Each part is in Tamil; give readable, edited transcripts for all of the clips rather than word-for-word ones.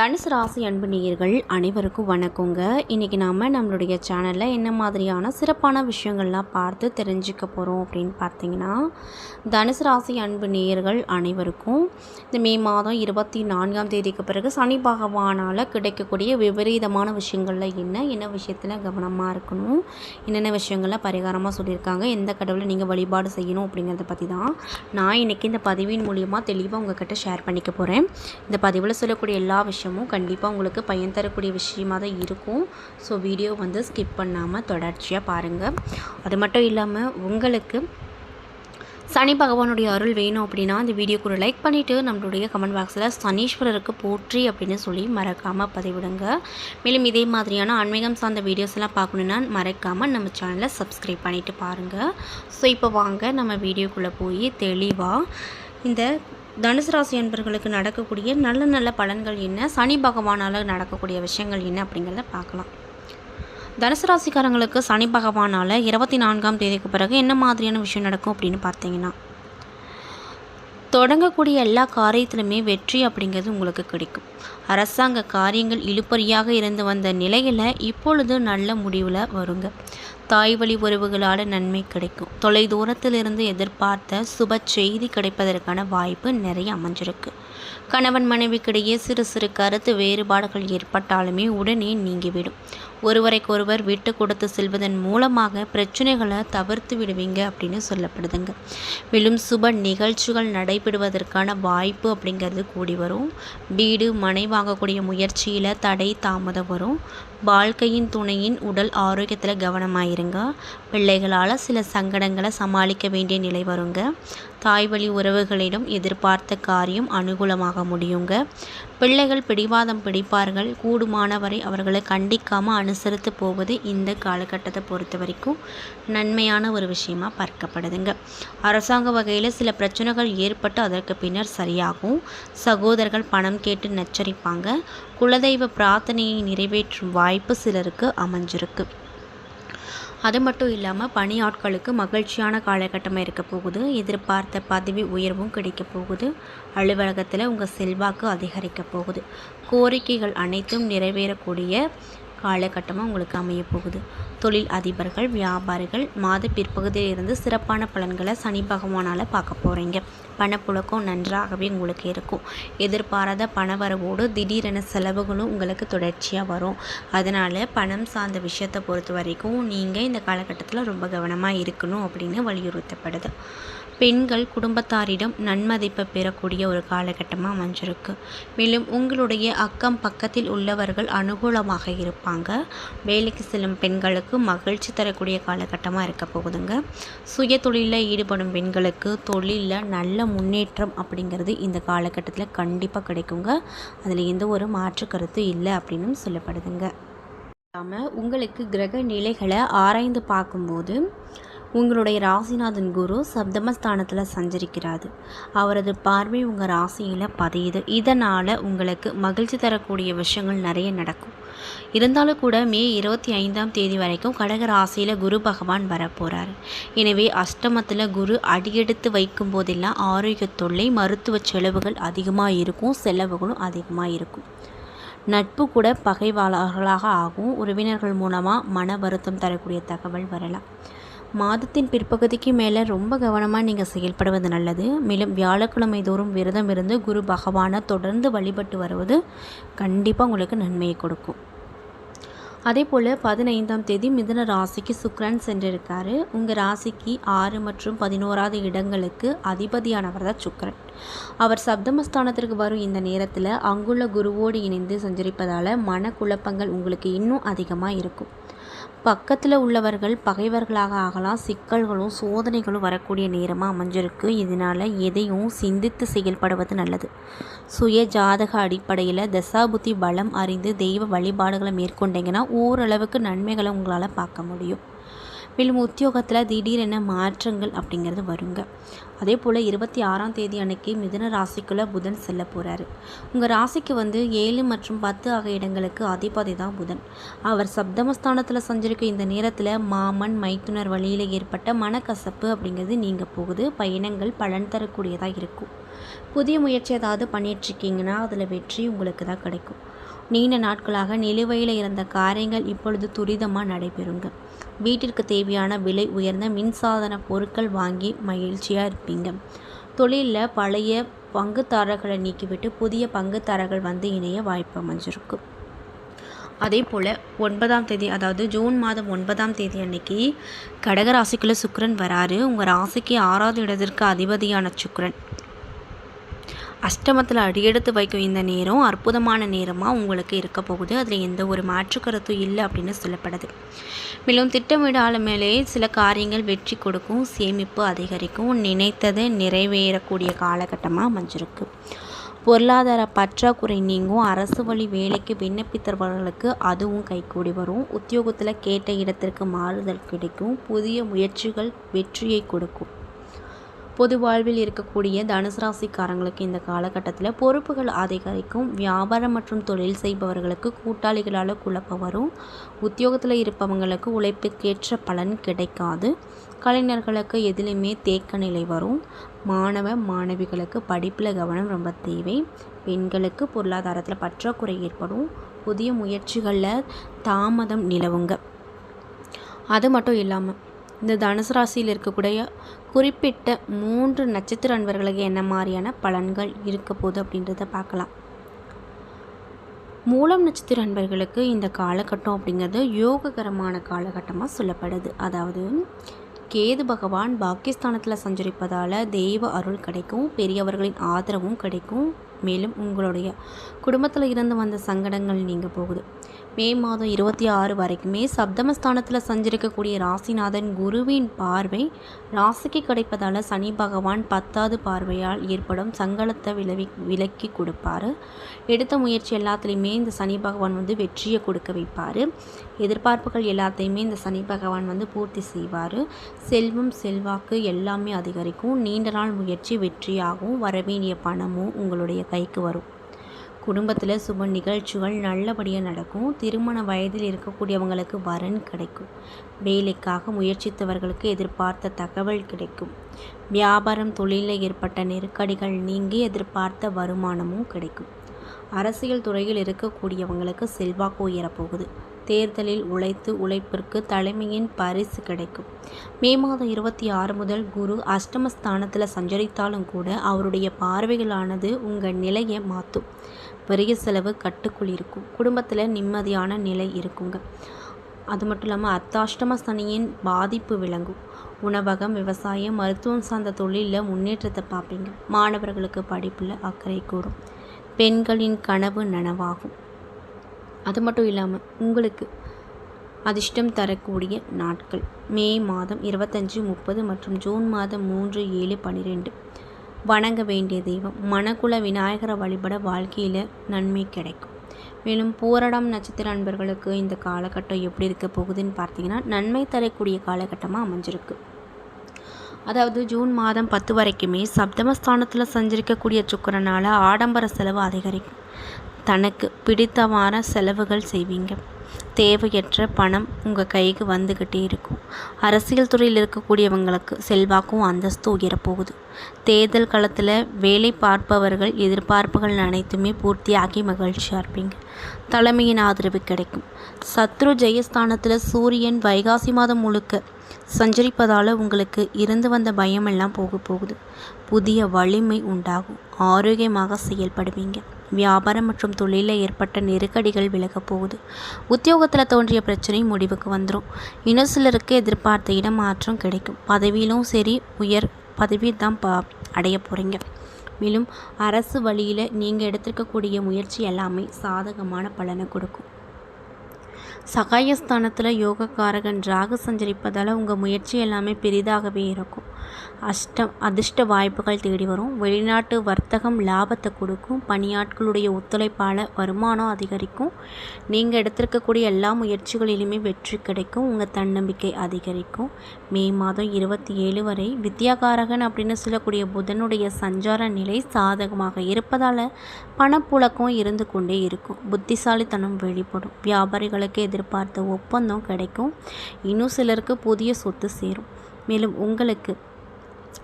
தனுசு ராசி அன்பு நேயர்கள் அனைவருக்கும் வணக்கங்க. இன்றைக்கி நாம் நம்மளுடைய சேனலில் என்ன மாதிரியான சிறப்பான விஷயங்கள்லாம் பார்த்து தெரிஞ்சுக்க போகிறோம் அப்படின்னு பார்த்தீங்கன்னா, தனுசு ராசி அன்பு நேயர்கள் அனைவருக்கும் இந்த மே மாதம் 24ஆம் தேதிக்கு பிறகு சனி பகவானால் கிடைக்கக்கூடிய விபரீதமான விஷயங்களில் என்ன விஷயத்தில் கவனமாக இருக்கணும், என்னென்ன விஷயங்களில் பரிகாரமாக சொல்லியிருக்காங்க, எந்த கடவுளை நீங்கள் வழிபாடு செய்யணும் அப்படிங்கிறத பற்றி தான் நான் இன்றைக்கி இந்த பதிவின் மூலியமாக தெளிவாக உங்கள்கிட்ட ஷேர் பண்ணிக்க போகிறேன். இந்த பதிவில் சொல்லக்கூடிய எல்லா விஷயமும் கண்டிப்பாக உங்களுக்கு பயன் தரக்கூடிய விஷயமாக தான் இருக்கும். ஸோ வீடியோ ஸ்கிப் பண்ணாமல் தொடர்ச்சியாக பாருங்கள். அது மட்டும் இல்லாமல் உங்களுக்கு சனி பகவானுடைய அருள் வேணும் அப்படின்னா இந்த வீடியோக்கு ஒரு லைக் பண்ணிவிட்டு நம்மளுடைய கமெண்ட் பாக்ஸில் சனீஸ்வரருக்கு போற்றி அப்படின்னு சொல்லி மறக்காமல் பதிவிடுங்க. மேலும் இதே மாதிரியான ஆன்மீகம் சார்ந்த வீடியோஸ் எல்லாம் பார்க்கணுன்னா மறக்காமல் நம்ம சேனலை சப்ஸ்கிரைப் பண்ணிவிட்டு பாருங்கள். ஸோ இப்போ வாங்க நம்ம வீடியோக்குள்ளே போய் தெளிவாக இந்த தனுசு ராசி அன்பர்களுக்கு நடக்கக்கூடிய நல்ல நல்ல பலன்கள் என்ன, சனி பகவானால் நடக்கக்கூடிய விஷயங்கள் என்ன அப்படிங்கிறத பார்க்கலாம். தனுசு ராசிக்காரங்களுக்கு சனி பகவானால் 24ஆம் தேதிக்கு பிறகு என்ன மாதிரியான விஷயம் நடக்கும் அப்படின்னு பார்த்தீங்கன்னா, தொடங்கக்கூடிய எல்லா காரியத்திலுமே வெற்றி அப்படிங்கிறது உங்களுக்கு கிடைக்கும். அரசாங்க காரியங்கள் இழுபறியாக இருந்து வந்த நிலையில் இப்பொழுது நல்ல முடிவில் வருங்க. தாய் வழி உறவுகளால் நன்மை கிடைக்கும். தொலைதூரத்திலிருந்து எதிர்பார்த்த சுப செய்தி கிடைப்பதற்கான வாய்ப்பு நிறைய அமைஞ்சிருக்கு. கணவன் மனைவிக்கிடையே சிறு சிறு கருத்து வேறுபாடுகள் ஏற்பட்டாலுமே உடனே நீங்கிவிடும். ஒருவரைக்கொருவர் விட்டு கொடுத்து செல்வதன் மூலமாக பிரச்சனைகளை தவிர்த்து விடுவீங்க அப்படின்னு சொல்லப்படுதுங்க. மேலும் சுப நிகழ்ச்சிகள் நடைபெறுவதற்கான வாய்ப்பு அப்படிங்கிறது கூடி வரும். வீடு மனை வாங்கக்கூடிய முயற்சியில் தடை தாமதம் வரும். வாழ்க்கையின் துணையின் உடல் ஆரோக்கியத்தில் கவனமாயிருங்க. பிள்ளைகளால் சில சங்கடங்களை சமாளிக்க வேண்டிய நிலை வருங்க. தாய் வழி உறவுகளிடம் எதிர்பார்த்த காரியம் அனுகூலமாக முடியுங்க. பிள்ளைகள் பிடிவாதம் பிடிப்பார்கள். கூடுமானவரை அவர்களை கண்டிக்காமல் அனுசரித்து போவது இந்த காலகட்டத்தை பொறுத்த வரைக்கும் நன்மையான ஒரு விஷயமா பார்க்கப்படுதுங்க. அரசாங்க வகையில் சில பிரச்சனைகள் ஏற்பட்டு அதற்கு பின்னர் சரியாகும். சகோதரர்கள் பணம் கேட்டு நச்சரிப்பாங்க. குலதெய்வ பிரார்த்தனையை நிறைவேற்றும் வாய்ப்பு சிலருக்கு அமைஞ்சிருக்கு. அது மட்டும் இல்லாமல் பணியாட்களுக்கு மகிழ்ச்சியான காலகட்டமாக இருக்க போகுது. எதிர்பார்த்த பதவி உயர்வும் கிடைக்க போகுது. அலுவலகத்தில் உங்கள் செல்வாக்கு அதிகரிக்க போகுது. கோரிக்கைகள் அனைத்தும் நிறைவேறக்கூடிய காலகட்டமாக உங்களுக்கு அமைய போகுது. தொழில் அதிபர்கள் வியாபாரிகள் மாத பிற்பகுதியில் இருந்து சிறப்பான பலன்களை சனி பகவானால் பார்க்க போகிறீங்க. பணப்புழக்கம் நன்றாகவே உங்களுக்கு இருக்கும். எதிர்பாராத பணவரவோடு திடீரென செலவுகளும் உங்களுக்கு தொடர்ச்சியாக வரும். அதனால் பணம் சார்ந்த விஷயத்தை பொறுத்த வரைக்கும் நீங்கள் இந்த காலகட்டத்தில் ரொம்ப கவனமாக இருக்கணும் அப்படின்னு வலியுறுத்தப்படுது. பெண்கள் குடும்பத்தாரிடம் நன்மதிப்பை பெறக்கூடிய ஒரு காலகட்டமாக அமைஞ்சிருக்கு. மேலும் உங்களுடைய அக்கம் பக்கத்தில் உள்ளவர்கள் அனுகூலமாக இருப்பாங்க. வேலைக்கு செல்லும் பெண்களுக்கு மகிழ்ச்சி தரக்கூடிய காலகட்டமாக இருக்க போகுதுங்க. சுய தொழிலில் ஈடுபடும் பெண்களுக்கு தொழிலில் நல்ல முன்னேற்றம் அப்படிங்கிறது இந்த காலகட்டத்தில் கண்டிப்பாக கிடைக்குங்க. அதில் எந்த ஒரு மாற்று கருத்து இல்லை அப்படின்னு சொல்லப்படுதுங்க. உங்களுக்கு கிரக நிலைகளை ஆராய்ந்து பார்க்கும்போது உங்களுடைய ராசிநாதன் குரு சப்தமஸ்தானத்தில் சஞ்சரிக்கிறாரு. அவரது பார்வை உங்கள் ராசியில் பதியுது. இதனால் உங்களுக்கு மகிழ்ச்சி தரக்கூடிய விஷயங்கள் நிறைய நடக்கும். இருந்தாலும் கூட மே 25ஆம் தேதி வரைக்கும் கடக ராசியில் குரு பகவான் வரப்போகிறார். எனவே அஷ்டமத்தில் குரு அடியெடுத்து வைக்கும் போதெல்லாம் ஆரோக்கிய தொல்லை, மருத்துவ செலவுகள் அதிகமாக இருக்கும். செலவுகளும் அதிகமாக இருக்கும். நட்பு கூட பகைவாளர்களாக ஆகும். உறவினர்கள் மூலமாக மன வருத்தம் தரக்கூடிய தகவல் வரலாம். மாதத்தின் பிற்பகுதிக்கு மேலே ரொம்ப கவனமாக நீங்கள் செயல்படுவது நல்லது. மேலும் வியாழக்கிழமை தோறும் விரதம் இருந்து குரு பகவானை தொடர்ந்து வழிபட்டு வருவது கண்டிப்பாக உங்களுக்கு நன்மையை கொடுக்கும். அதே போல் 15ஆம் தேதி மிதுன ராசிக்கு சுக்கிரன் சென்றிருக்காரு. உங்கள் ராசிக்கு 6 மற்றும் 11ஆவது இடங்களுக்கு அதிபதியானவர் தான் சுக்கிரன். அவர் சப்தமஸ்தானத்திற்கு வரும் இந்த நேரத்தில் அங்குள்ள குருவோடு இணைந்து சஞ்சரிப்பதால் மனக்குழப்பங்கள் உங்களுக்கு இன்னும் அதிகமாக இருக்கும். பக்கத்தில் உள்ளவர்கள் பகைவர்களாக ஆகலாம். சிக்கல்களும் சோதனைகளும் வரக்கூடிய நேரமாக அமைஞ்சிருக்கு. இதனால் எதையும் சிந்தித்து செயல்படுவது நல்லது. சுய ஜாதக அடிப்படையில் தசாபுத்தி பலம் அறிந்து தெய்வ வழிபாடுகளை மேற்கொண்டீங்கன்னா ஓரளவுக்கு நன்மைகளை உங்களால் பார்க்க முடியும். மேலும் உத்தியோகத்தில் திடீரென மாற்றங்கள் அப்படிங்கிறது வருங்க. அதே போல் 26ஆம் தேதி அன்னைக்கு மிதுன ராசிக்குள்ளே புதன் செல்ல போகிறாரு. உங்கள் ராசிக்கு 7 மற்றும் 10 ஆகிய இடங்களுக்கு அதிபதி தான் புதன். அவர் சப்தமஸ்தானத்தில் சஞ்சரிக்க இந்த நேரத்தில் மாமன் மைத்துனர் வழியில் ஏற்பட்ட மனக்கசப்பு அப்படிங்கிறது நீங்க போகுது. பயணங்கள் பலன் தரக்கூடியதாக இருக்கும். புதிய முயற்சி ஏதாவது பண்ணிகிட்ருக்கீங்கன்னா அதில் வெற்றி உங்களுக்கு தான் கிடைக்கும். நீண்ட நாட்களாக நிலுவையில் இருந்த காரியங்கள் இப்பொழுது துரிதமாக நடைபெறுங்க. வீட்டிற்கு தேவையான விலை உயர்ந்த மின்சாதன பொருட்கள் வாங்கி மகிழ்ச்சியாக இருப்பீங்க. தொழிலில் பழைய பங்குதாரர்களை நீக்கிவிட்டு புதிய பங்குதாரர்கள் வந்து இணைய வாய்ப்பு அமைஞ்சிருக்கும். அதே போல் 9ஆம் தேதி, அதாவது ஜூன் மாதம் 9ஆம் தேதி அன்னைக்கு கடகராசிக்குள்ளே சுக்கிரன் வராரு. உங்கள் ராசிக்கு 6வது இடத்திற்கு அதிபதியான சுக்கிரன் அஷ்டமத்தில் அடியெடுத்து வைக்கும் இந்த நேரம் அற்புதமான நேரமாக உங்களுக்கு இருக்க போகுது. அதில் எந்த ஒரு மாற்று கருத்தும் இல்லை அப்படின்னு சொல்லப்படுது. மேலும் திட்டமிடால மேலே சில காரியங்கள் வெற்றி கொடுக்கும், சேமிப்பு அதிகரிக்கும், நினைத்தது நிறைவேறக்கூடிய காலகட்டமாக அமைஞ்சிருக்கு. பொருளாதார பற்றாக்குறை நீங்கும். அரசு வழி வேலைக்கு விண்ணப்பித்தவர்களுக்கு அதுவும் கைகூடி வரும். உத்தியோகத்தில் கேட்ட இடத்திற்கு மாறுதல் கிடைக்கும். புதிய முயற்சிகள் வெற்றியை கொடுக்கும். பொது வாழ்வில் இருக்கக்கூடிய தனுசு ராசிக்காரங்களுக்கு இந்த காலகட்டத்தில் பொறுப்புகள் அதிகரிக்கும். வியாபாரம் மற்றும் தொழில் செய்பவர்களுக்கு கூட்டாளிகளால் குழப்பம் வரும். உத்தியோகத்தில் இருப்பவங்களுக்கு உழைப்புக்கேற்ற பலன் கிடைக்காது. கலைஞர்களுக்கு எதிலுமே தேக்க நிலை வரும். மாணவிகளுக்கு படிப்பில் கவனம் ரொம்ப தேவை. பெண்களுக்கு பொருளாதாரத்தில் பற்றாக்குறை ஏற்படும். புதிய முயற்சிகளில் தாமதம் நிலவுங்க. அது மட்டும் இல்லாமல் இந்த தனுசு ராசியில் இருக்கக்கூடிய குறிப்பிட்ட 3 நட்சத்திர அன்பர்களுக்கு என்ன மாதிரியான பலன்கள் இருக்க போகுது அப்படின்றத பார்க்கலாம். மூலம் நட்சத்திர அன்பர்களுக்கு இந்த காலகட்டம் அப்படிங்கிறது யோககரமான காலகட்டமாக சொல்லப்படுது. அதாவது கேது பகவான் பாகிஸ்தானத்தில் சஞ்சரிப்பதால் தெய்வ அருள் கிடைக்கும். பெரியவர்களின் ஆதரவும் கிடைக்கும். மேலும் உங்களுடைய குடும்பத்தில் இருந்து வந்த சங்கடங்கள் நீங்க போகுது. மே மாதம் 26 வரைக்குமே சப்தமஸ்தானத்தில் சஞ்சரிக்கக்கூடிய ராசிநாதன் குருவின் பார்வை ராசிக்கு கிடைப்பதால் சனி பகவான் 10வது பார்வையால் ஏற்படும் சங்கடத்தை விலக்கி கொடுப்பார். எடுத்த முயற்சி எல்லாத்துலேயுமே இந்த சனி பகவான் வெற்றியை கொடுக்க வைப்பார். எதிர்பார்ப்புகள் எல்லாத்தையுமே இந்த சனி பகவான் பூர்த்தி செய்வார். செல்வம் செல்வாக்கு எல்லாமே அதிகரிக்கும். நீண்ட நாள் முயற்சி வெற்றியாகும். வரவேண்டிய பணமும் உங்களுடைய கைக்கு வரும். குடும்பத்தில் சுப நிகழ்ச்சிகள் நல்லபடியாக நடக்கும். திருமண வயதில் இருக்கக்கூடியவங்களுக்கு வரன் கிடைக்கும். வேலைக்காக முயற்சித்தவர்களுக்கு எதிர்பார்த்த தகவல் கிடைக்கும். வியாபாரம் தொழிலில் ஏற்பட்ட நெருக்கடிகள் நீங்கி எதிர்பார்த்த வருமானமும் கிடைக்கும். அரசியல் துறையில் இருக்கக்கூடியவங்களுக்கு செல்வாக்கு உயரப்போகுது. தேர்தலில் உழைப்பிற்கு தலைமையின் பரிசு கிடைக்கும். மே மாதம் 26 முதல் குரு அஷ்டமஸ்தானத்தில் சஞ்சரித்தாலும் கூட அவருடைய பார்வைகளானது உங்கள் நிலையை மாற்றும். பெரிய செலவு கட்டுக்குள் இருக்கும். குடும்பத்தில் நிம்மதியான நிலை இருக்குங்க. அது மட்டும் இல்லாமல் அர்த்தாஷ்டம சனியின் பாதிப்பு விளங்கும். உணவகம், விவசாயம், மருத்துவம் சார்ந்த தொழிலில் முன்னேற்றத்தை பார்ப்பீங்க. மாணவர்களுக்கு படிப்பில் அக்கறை கூடும். பெண்களின் கனவு நனவாகும். அது மட்டும் இல்லாமல் உங்களுக்கு அதிர்ஷ்டம் தரக்கூடிய நாட்கள் மே மாதம் 25, 30 மற்றும் ஜூன் மாதம் 3, 7, 12. வணங்க வேண்டிய தெய்வம் மணக்குல விநாயகரை வழிபட வாழ்க்கையில் நன்மை கிடைக்கும். மேலும் பூரடம் நட்சத்திர அன்பர்களுக்கு இந்த காலகட்டம் எப்படி இருக்க போகுதுன்னு பார்த்தீங்கன்னா நன்மை தரக்கூடிய காலகட்டமாக அமைஞ்சிருக்கு. அதாவது ஜூன் மாதம் 10 வரைக்குமே சப்தமஸ்தானத்தில் சஞ்சரிக்கக்கூடிய சுக்கிரனால் ஆடம்பர செலவு அதிகரிக்கும். தனக்கு பிடித்தமான செலவுகள் செய்வீங்க. தேவையற்ற பணம் உங்கள் கைக்கு வந்துக்கிட்டே இருக்கும். அரசியல் துறையில் இருக்கக்கூடியவங்களுக்கு செல்வாக்கும் அந்தஸ்து உயரப்போகுது. தேர்தல் களத்தில் வேலை பார்ப்பவர்கள் எதிர்பார்ப்புகள் அனைத்துமே பூர்த்தியாகி மகிழ்ச்சியாக இருப்பீங்க. தலைமையின் ஆதரவு கிடைக்கும். சத்ரு ஜெயஸ்தானத்தில் சூரியன் வைகாசி மாதம் முழுக்க சஞ்சரிப்பதால் உங்களுக்கு இருந்து வந்த பயமெல்லாம் போகுது. புதிய வலிமை உண்டாகும். ஆரோக்கியமாக செயல்படுவீங்க. வியாபாரம் மற்றும் தொழிலில் ஏற்பட்ட நெருக்கடிகள் விலகப் போகுது. உத்தியோகத்தில் தோன்றிய பிரச்சனை முடிவுக்கு வந்துடும். இன்னும் சிலருக்கு எதிர்பார்த்த இடமாற்றம் கிடைக்கும். பதவியிலும் சரி உயர் பதவி தான் அடைய போகிறீங்க. மேலும் அரசு வழியில் நீங்கள் எடுத்துருக்கக்கூடிய முயற்சி எல்லாமே சாதகமான பலனை கொடுக்கும். சகாயஸ்தானத்தில் யோகக்காரகன் ராகு சஞ்சரிப்பதால் உங்கள் முயற்சி எல்லாமே பெரிதாகவே இருக்கும். அதிர்ஷ்ட வாய்ப்புகள் தேடி வரும். வெளிநாட்டு வர்த்தகம் லாபத்தை கொடுக்கும். பணியாட்களுடைய ஒத்துழைப்பால் வருமானம் அதிகரிக்கும். நீங்கள் எடுத்திருக்கக்கூடிய எல்லா முயற்சிகளிலுமே வெற்றி கிடைக்கும். உங்கள் தன்னம்பிக்கை அதிகரிக்கும். மே மாதம் 27 வரை வித்யாகாரகன் அப்படின்னு சொல்லக்கூடிய புதனுடைய சஞ்சார நிலை சாதகமாக இருப்பதால் பணப்புழக்கம் இருந்து கொண்டே இருக்கும். புத்திசாலித்தனம் வெளிப்படும். வியாபாரிகளுக்கு எதிர்பார்த்த ஒப்பந்தம் கிடைக்கும். இன்னும் சிலருக்கு புதிய சொத்து சேரும். மேலும் உங்களுக்கு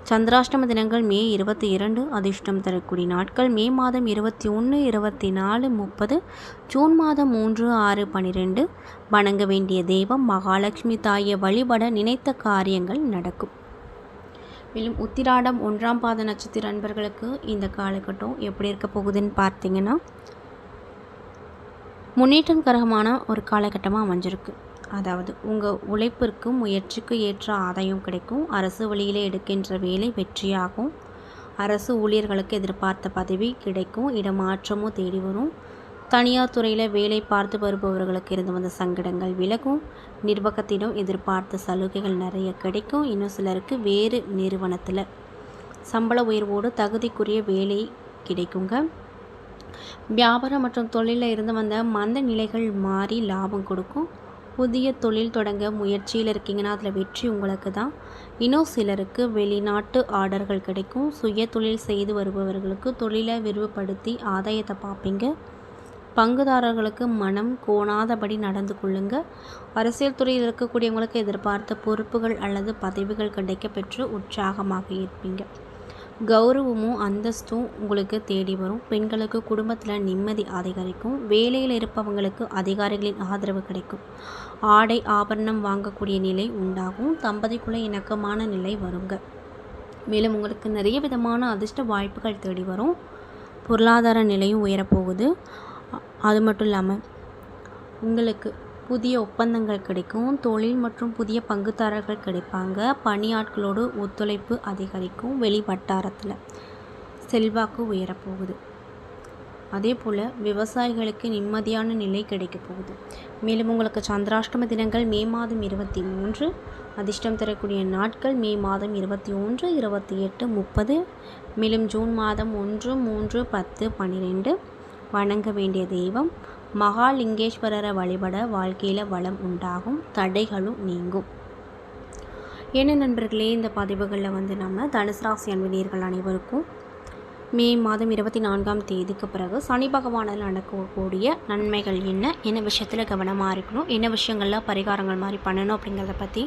சந்திராஷ்டம தினங்கள் மே 22. அதிர்ஷ்டம் தரக்கூடிய நாட்கள் மே மாதம் 21, 24, 30, ஜூன் மாதம் 3, 6, 12. வணங்க வேண்டிய தெய்வம் மகாலட்சுமி தாயை வழிபட நினைத்த காரியங்கள் நடக்கும். மேலும் உத்திராடம் 1ஆம் பாத நட்சத்திர அன்பர்களுக்கு இந்த காலகட்டம் எப்படி இருக்க போகுதுன்னு பார்த்தீங்கன்னா, முன்னேற்றம் கரகமான ஒரு காலகட்டமாக அமைஞ்சிருக்கு. அதாவது உங்கள் உழைப்பிற்கு முயற்சிக்கு ஏற்ற ஆதாயம் கிடைக்கும். அரசு வழியில் எடுக்கின்ற வேலை வெற்றியாகும். அரசு ஊழியர்களுக்கு எதிர்பார்த்த பதவி கிடைக்கும். இடமாற்றமும் தேடி வரும். தனியார் துறையில் வேலை பார்த்து வருபவர்களுக்கு இருந்து வந்த சங்கடங்கள் விலகும். நிர்வாகத்திடம் எதிர்பார்த்த சலுகைகள் நிறைய கிடைக்கும். இன்னும் சிலருக்கு வேறு நிறுவனத்தில் சம்பள உயர்வோடு தகுதிக்குரிய வேலை கிடைக்குங்க. வியாபாரம் மற்றும் தொழிலில் இருந்து வந்த மந்த நிலைகள் மாறி லாபம் கொடுக்கும். புதிய தொழில் தொடங்க முயற்சியில் இருக்கீங்கன்னா அதில் வெற்றி உங்களுக்கு தான். இன்னும் சிலருக்கு வெளிநாட்டு ஆர்டர்கள் கிடைக்கும். சுய தொழில் செய்து வருபவர்களுக்கு தொழிலை விரிவுபடுத்தி ஆதாயத்தை பார்ப்பீங்க. பங்குதாரர்களுக்கு மனம் கோணாதபடி நடந்து கொள்ளுங்க. அரசியல் துறையில் இருக்கக்கூடியவங்களுக்கு எதிர்பார்த்த பொறுப்புகள் அல்லது பதவிகள் கிடைக்க பெற்று உற்சாகமாக இருப்பீங்க. கௌரவமும் அந்தஸ்தும் உங்களுக்கு தேடி வரும். பெண்களுக்கு குடும்பத்தில் நிம்மதி அதிகரிக்கும். வேலையில் இருப்பவங்களுக்கு அதிகாரிகளின் ஆதரவு கிடைக்கும். ஆடை ஆபரணம் வாங்கக்கூடிய நிலை உண்டாகும். தம்பதிக்குள்ளே இணக்கமான நிலை வருங்க. மேலும் உங்களுக்கு நிறைய விதமான அதிர்ஷ்ட வாய்ப்புகள் தேடி வரும். பொருளாதார நிலையும் உயரப்போகுது. அது மட்டும் இல்லாமல் உங்களுக்கு புதிய ஒப்பந்தங்கள் கிடைக்கும். தொழில் மற்றும் புதிய பங்குதாரர்கள் கிடைப்பாங்க. பணியாட்களோடு ஒத்துழைப்பு அதிகரிக்கும். வெளி வட்டாரத்தில் செல்வாக்கு உயரப்போகுது. அதே போல் விவசாயிகளுக்கு நிம்மதியான நிலை கிடைக்க போகுது. மேலும் உங்களுக்கு சந்திராஷ்டம தினங்கள் மே மாதம் 23. அதிர்ஷ்டம் தரக்கூடிய நாட்கள் மே மாதம் 21, 28, 30. மேலும் ஜூன் மாதம் 1, 3, 10, 12. வணங்க வேண்டிய தெய்வம் மகாலிங்கேஸ்வரரை வழிபட வாழ்க்கையில் வளம் உண்டாகும். தடைகளும் நீங்கும். என்ன நண்பர்களே, இந்த பதிவுகளில் நம்ம தனுசு ராசி அன்பர்கள் அனைவருக்கும் மே மாதம் 24ஆம் தேதிக்கு பிறகு சனி பகவானால் நடக்கக்கூடிய நன்மைகள் என்ன விஷயத்தில் கவனமாக இருக்கணும், என்ன விஷயங்களில் பரிகாரங்கள் மாதிரி பண்ணணும் அப்படிங்கிறத பற்றி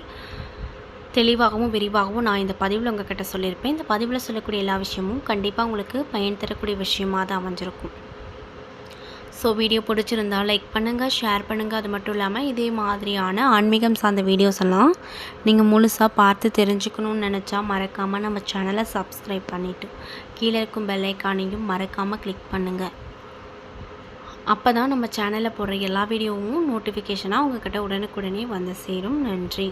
தெளிவாகவும் விரிவாகவும் நான் இந்த பதிவில் உங்கள்கிட்ட சொல்லியிருப்பேன். இந்த பதிவில் சொல்லக்கூடிய எல்லா விஷயமும் கண்டிப்பாக உங்களுக்கு பயன் தரக்கூடிய விஷயமாக தான் அமைஞ்சிருக்கும். ஸோ வீடியோ பிடிச்சிருந்தால் லைக் பண்ணுங்கள், ஷேர் பண்ணுங்கள். அது மட்டும் இல்லாமல் இதே மாதிரியான ஆன்மீகம் சார்ந்த வீடியோஸ் எல்லாம் நீங்கள் முழுசாக பார்த்து தெரிஞ்சுக்கணுன்னு நினச்சா மறக்காமல் நம்ம சேனலை சப்ஸ்கிரைப் பண்ணிவிட்டு கீழே இருக்கும் பெல் ஐக்கானையும் மறக்காமல் கிளிக் பண்ணுங்கள். அப்போ தான் நம்ம சேனலில் போடுற எல்லா வீடியோவும் நோட்டிஃபிகேஷனாக உங்கள்கிட்ட உடனுக்குடனே வந்து சேரும். நன்றி.